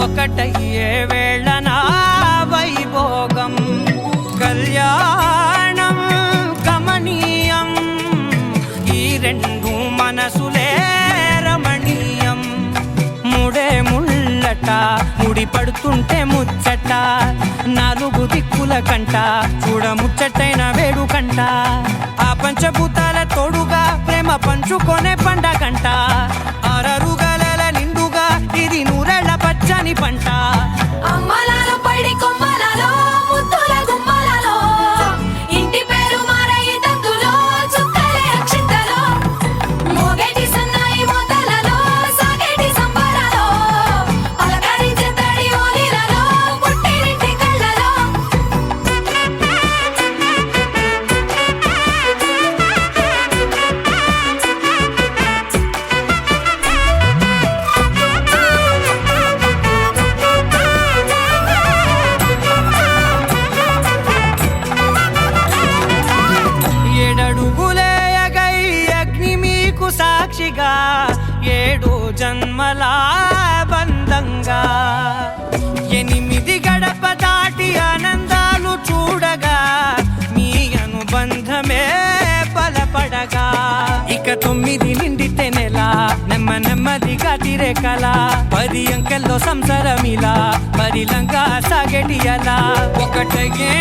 ఒకటయ్యే వేళనా వైభోగం కళ్యాణం గమనీయం ఈ రెండు మనసులే రమణీయం ముడే ముళ్ళట ముడి పడుతుంటే ముచ్చట నాలుగు దిక్కుల కంట చూడ ముచ్చటైన వేడుకంట ఆ పంచభూతాల తోడుగా ప్రేమ పంచుకొనే పండగంట ఆరరుగల నిండుగా ఇది నూరెళ్ళ పచ్చని పంట అమ్మలాలో పడి కొమ్మలలో ముద్దుల గుమ్మలలో ఇంటి పేరు మారయి తంతులో చుక్కలే అక్షింతలో మోగేటి సన్నాయి మోతలలో సాగేటి సంబరాలో పలకరించే తడి ఓలిలలో పుట్టినింటి కళ్ళలో ఏడడుగులేయగై అగ్ని మీకు సాక్షిగా ఏడు జన్మల బంధంగా 8 గడప దాటి ఆనందాలు చూడగా మీ అనుబంధమే బలపడగా ఇక 9 నిండితే నెల నెమ్మదిగా తిరే కల 10 అంకెల్లో సంసారమిలా పరిలంగా సాగేటి అలా ఒకటగే